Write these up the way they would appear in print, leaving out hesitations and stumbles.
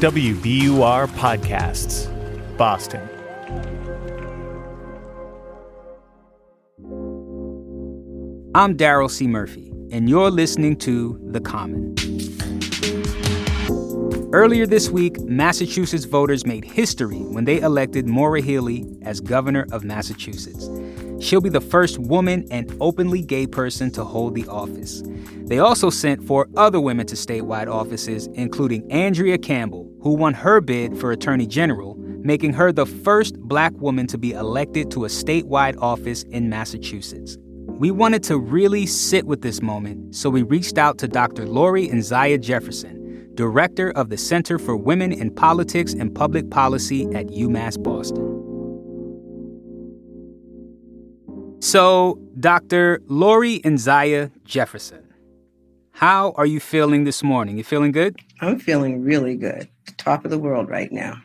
WBUR Podcasts, Boston. I'm Daryl C. Murphy, and you're listening to The Common. Earlier this week, Massachusetts voters made history when they elected Maura Healey as governor of Massachusetts. She'll be the first woman and openly gay person to hold the office. They also sent 4 other women to statewide offices, including Andrea Campbell, who won her bid for Attorney General, making her the first Black woman to be elected to a statewide office in Massachusetts. We wanted to really sit with this moment, so we reached out to Dr. Laurie Nsiah-Jefferson, director of the Center for Women in Politics and Public Policy at UMass Boston. So, Dr. Laurie Nsiah-Jefferson, how are you feeling this morning? You feeling good? I'm feeling really good. Top of the world right now.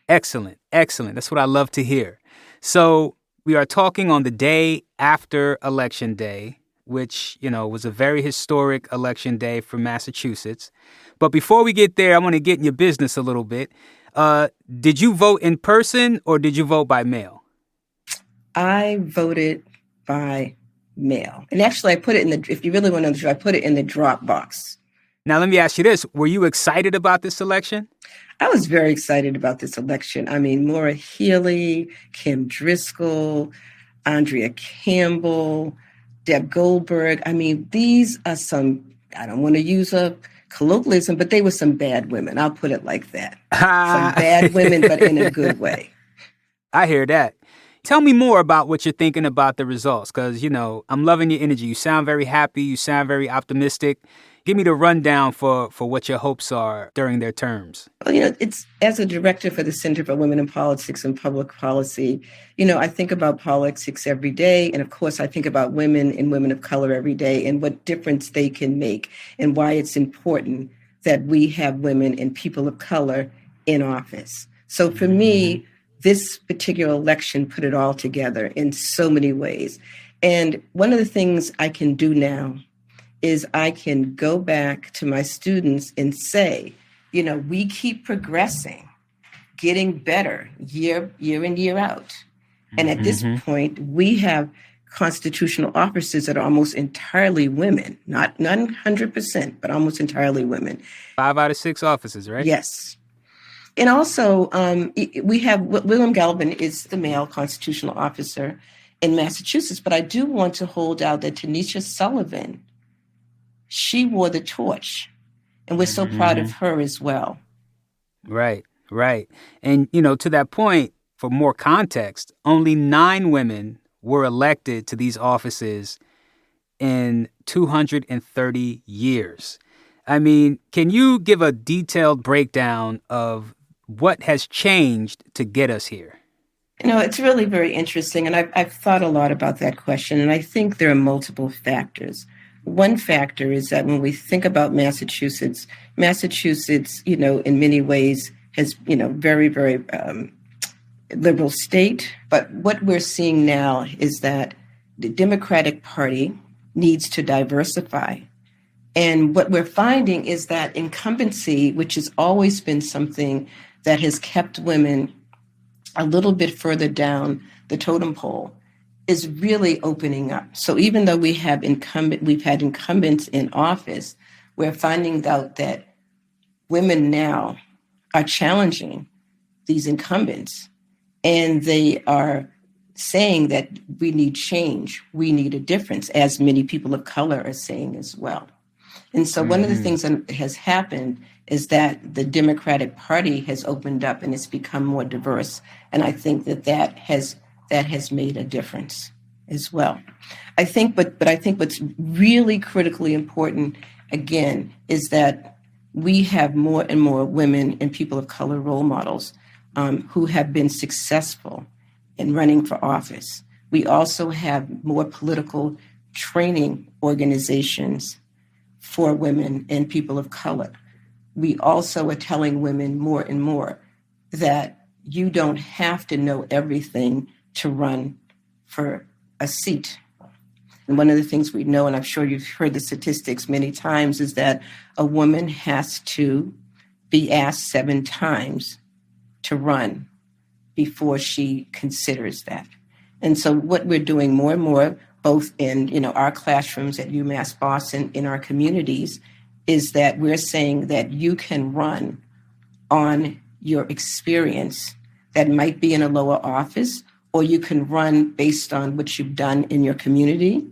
Excellent, excellent. That's what I love to hear. So, we are talking on the day after Election Day, which, was a very historic election day for Massachusetts. But before we get there, I want to get in your business a little bit. Did you vote in person or did you vote by mail? I voted by mail. And actually, I put it if you really want to know, I put it in the drop box. Now, let me ask you this. Were you excited about this election? I was very excited about this election. I mean, Maura Healey, Kim Driscoll, Andrea Campbell, Deb Goldberg. I mean, these are some, I don't want to use a colloquialism, but they were some bad women. I'll put it like that. Some bad women, but in a good way. I hear that. Tell me more about what you're thinking about the results, because, I'm loving your energy. You sound very happy. You sound very optimistic. Give me the rundown for what your hopes are during their terms. Well, it's as a director for the Center for Women in Politics and Public Policy, I think about politics every day. And of course, I think about women and women of color every day and what difference they can make and why it's important that we have women and people of color in office. So for me, this particular election put it all together in so many ways. And one of the things I can do now is I can go back to my students and say, we keep progressing, getting better year in, year out. And at this point, we have constitutional officers that are almost entirely women, not 100%, but almost entirely women. 5 out of 6 offices, right? Yes. And also, we have William Galvin is the male constitutional officer in Massachusetts, but I do want to hold out that Tanisha Sullivan, she wore the torch, and we're so proud of her as well. Right. And, to that point, for more context, only 9 women were elected to these offices in 230 years. I mean, can you give a detailed breakdown of what has changed to get us here? It's really very interesting, and I've thought a lot about that question, and I think there are multiple factors. One factor is that when we think about Massachusetts, in many ways has, very, very liberal state. But what we're seeing now is that the Democratic Party needs to diversify. And what we're finding is that incumbency, which has always been something that has kept women a little bit further down the totem pole, is really opening up. So even though we've had incumbents in office, we're finding out that women now are challenging these incumbents, and they are saying that we need change, we need a difference, as many people of color are saying as well. And so one of the things that has happened is that the Democratic Party has opened up and it's become more diverse. And I think that has made a difference as well. I think what's really critically important, again, is that we have more and more women and people of color role models who have been successful in running for office. We also have more political training organizations for women and people of color. We also are telling women more and more that you don't have to know everything to run for a seat. And one of the things we know, and I'm sure you've heard the statistics many times, is that a woman has to be asked 7 times to run before she considers that. And so what we're doing more and more, both in our classrooms at UMass Boston, in our communities, is that we're saying that you can run on your experience that might be in a lower office, or you can run based on what you've done in your community.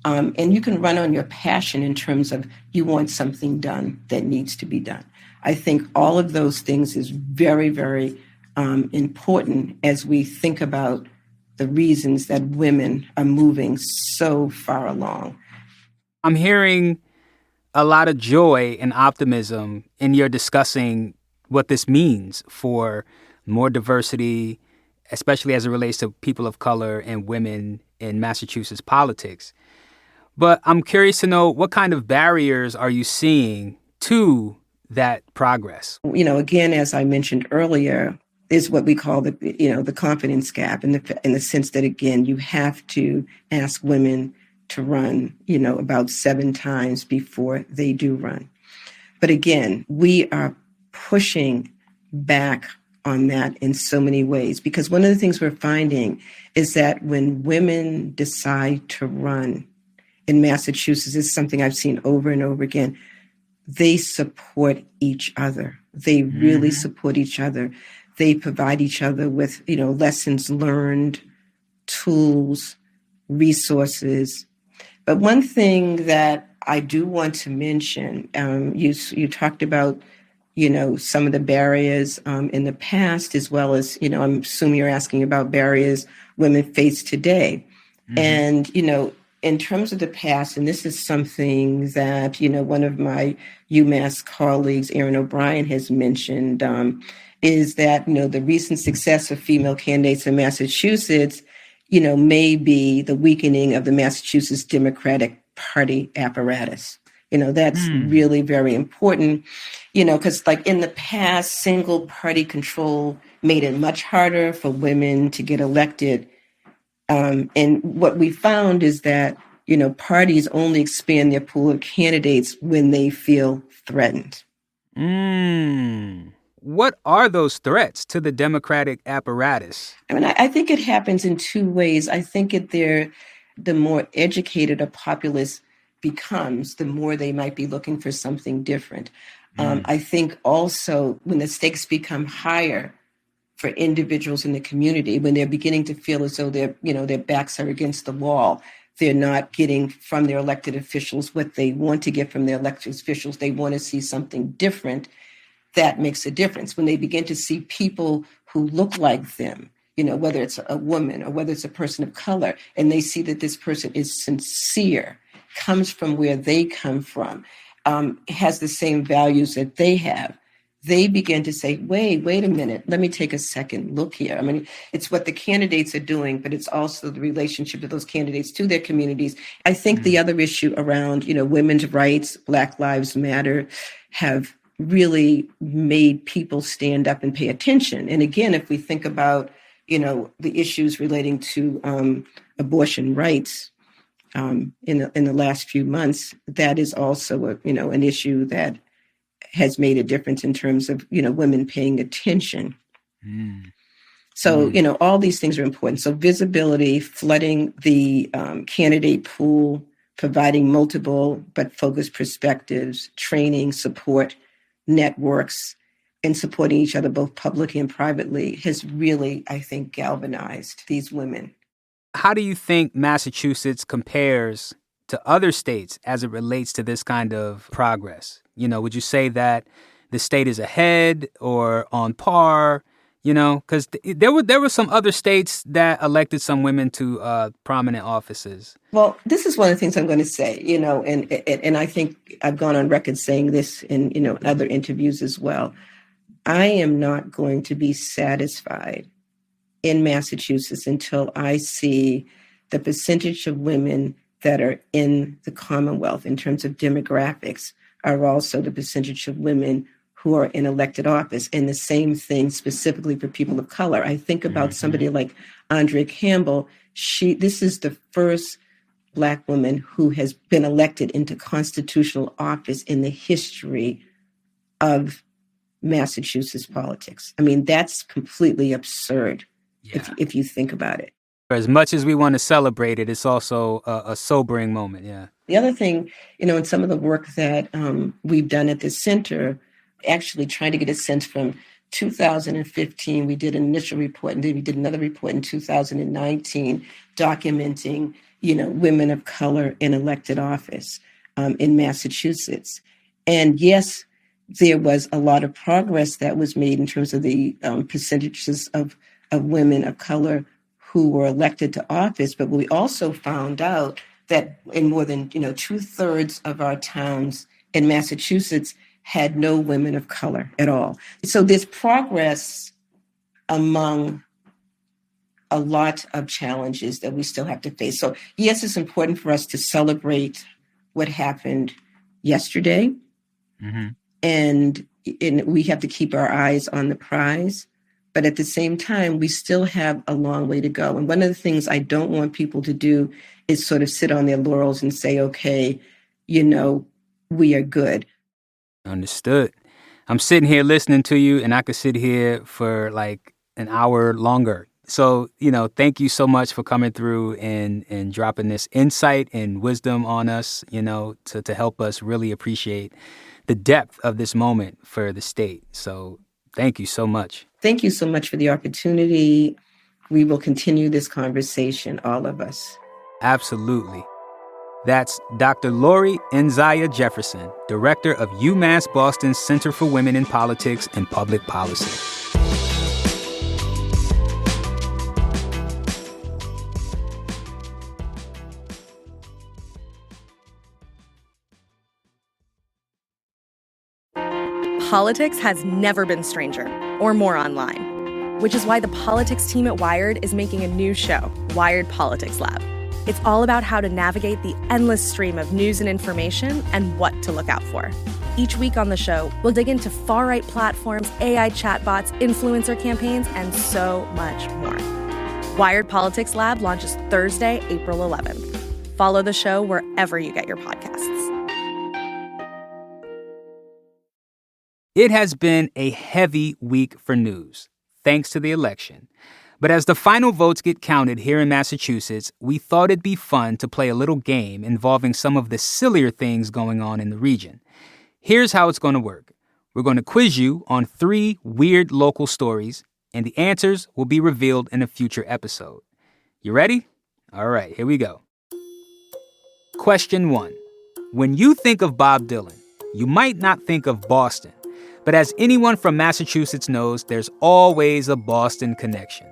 And you can run on your passion in terms of you want something done that needs to be done. I think all of those things is very, very important as we think about the reasons that women are moving so far along. I'm hearing a lot of joy and optimism in your discussing what this means for more diversity, especially as it relates to people of color and women in Massachusetts politics. But I'm curious to know, what kind of barriers are you seeing to that progress? Again, as I mentioned earlier, is what we call the confidence gap, in the sense that, again, you have to ask women to run, about 7 times before they do run. But again, we are pushing back on that in so many ways, because one of the things we're finding is that when women decide to run in Massachusetts, this is something I've seen over and over again, they support each other. They really support each other. They provide each other with, lessons learned, tools, resources. But one thing that I do want to mention, you talked about, some of the barriers in the past, as well as, I'm assuming you're asking about barriers women face today. And, in terms of the past, and this is something that, one of my UMass colleagues, Erin O'Brien, has mentioned, is that, the recent success of female candidates in Massachusetts, may be the weakening of the Massachusetts Democratic Party apparatus. That's really very important, because like in the past, single party control made it much harder for women to get elected. And what we found is that, parties only expand their pool of candidates when they feel threatened. What are those threats to the Democratic apparatus? I think it happens in 2 ways. I think the more educated a populace becomes, the more they might be looking for something different. I think also when the stakes become higher for individuals in the community, when they're beginning to feel as though their backs are against the wall, they're not getting from their elected officials what they want to get from their elected officials. They want to see something different. That makes a difference. When they begin to see people who look like them, whether it's a woman or whether it's a person of color, and they see that this person is sincere, comes from where they come from, has the same values that they have, they begin to say, wait a minute, let me take a second look here. It's what the candidates are doing, but it's also the relationship of those candidates to their communities. I think the other issue around, women's rights, Black Lives Matter, have really made people stand up and pay attention. And again, if we think about, the issues relating to abortion rights in the last few months, that is also an issue that has made a difference in terms of, women paying attention. So, all these things are important. So visibility, flooding the candidate pool, providing multiple but focused perspectives, training, support, networks, and supporting each other both publicly and privately has really, I think, galvanized these women. How do you think Massachusetts compares to other states as it relates to this kind of progress? Would you say that the state is ahead or on par? Because there were some other states that elected some women to prominent offices. Well, this is one of the things I'm going to say, and I think I've gone on record saying this in, other interviews as well. I am not going to be satisfied in Massachusetts until I see the percentage of women that are in the Commonwealth in terms of demographics are also the percentage of women who are in elected office. And the same thing specifically for people of color. I think about somebody like Andrea Campbell. This is the first Black woman who has been elected into constitutional office in the history of Massachusetts politics. I mean, that's completely absurd if you think about it. As much as we want to celebrate it, it's also a sobering moment, yeah. The other thing, in some of the work that we've done at this center, actually trying to get a sense from 2015, we did an initial report, and then we did another report in 2019 documenting, women of color in elected office in Massachusetts. And yes, there was a lot of progress that was made in terms of the percentages of women of color who were elected to office. But we also found out that in more than 2/3 of our towns in Massachusetts had no women of color at all. So there's progress among a lot of challenges that we still have to face. So yes, it's important for us to celebrate what happened yesterday. Mm-hmm. And we have to keep our eyes on the prize. But at the same time, we still have a long way to go. And one of the things I don't want people to do is sort of sit on their laurels and say, okay, we are good. Understood. I'm sitting here listening to you, and I could sit here for like an hour longer. So, thank you so much for coming through and dropping this insight and wisdom on us, to help us really appreciate the depth of this moment for the state. So thank you so much. Thank you so much for the opportunity. We will continue this conversation, all of us. Absolutely. That's Dr. Laurie Nsiah-Jefferson, director of UMass Boston's Center for Women in Politics and Public Policy. Politics has never been stranger or more online, which is why the politics team at Wired is making a new show, Wired Politics Lab. It's all about how to navigate the endless stream of news and information and what to look out for. Each week on the show, we'll dig into far-right platforms, AI chatbots, influencer campaigns, and so much more. Wired Politics Lab launches Thursday, April 11th. Follow the show wherever you get your podcasts. It has been a heavy week for news, thanks to the election. But as the final votes get counted here in Massachusetts, we thought it'd be fun to play a little game involving some of the sillier things going on in the region. Here's how it's going to work. We're going to quiz you on 3 weird local stories, and the answers will be revealed in a future episode. You ready? All right, here we go. Question 1. When you think of Bob Dylan, you might not think of Boston. But as anyone from Massachusetts knows, there's always a Boston connection.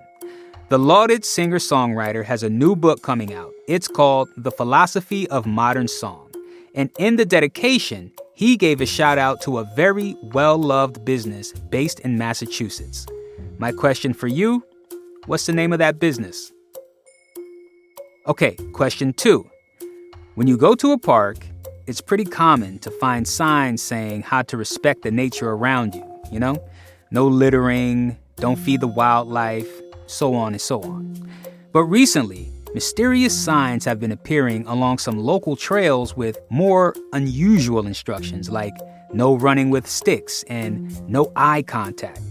The lauded singer-songwriter has a new book coming out. It's called The Philosophy of Modern Song. And in the dedication, he gave a shout out to a very well-loved business based in Massachusetts. My question for you, what's the name of that business? Okay, question 2. When you go to a park, it's pretty common to find signs saying how to respect the nature around you, No littering, don't feed the wildlife, so on and so on. But recently, mysterious signs have been appearing along some local trails with more unusual instructions like no running with sticks and no eye contact.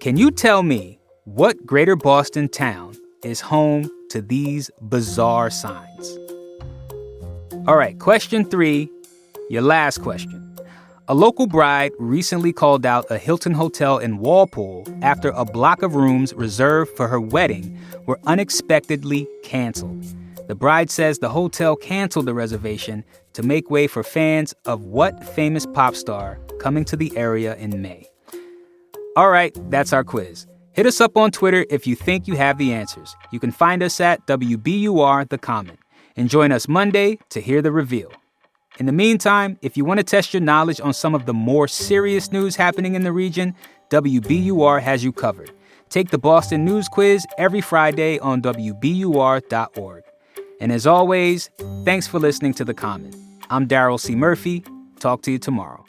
Can you tell me what Greater Boston town is home to these bizarre signs? All right, question 3, your last question. A local bride recently called out a Hilton hotel in Walpole after a block of rooms reserved for her wedding were unexpectedly canceled. The bride says the hotel canceled the reservation to make way for fans of what famous pop star coming to the area in May? All right, that's our quiz. Hit us up on Twitter if you think you have the answers. You can find us at WBUR The Comment. And join us Monday to hear the reveal. In the meantime, if you want to test your knowledge on some of the more serious news happening in the region, WBUR has you covered. Take the Boston News Quiz every Friday on WBUR.org. And as always, thanks for listening to The Comment. I'm Daryl C. Murphy. Talk to you tomorrow.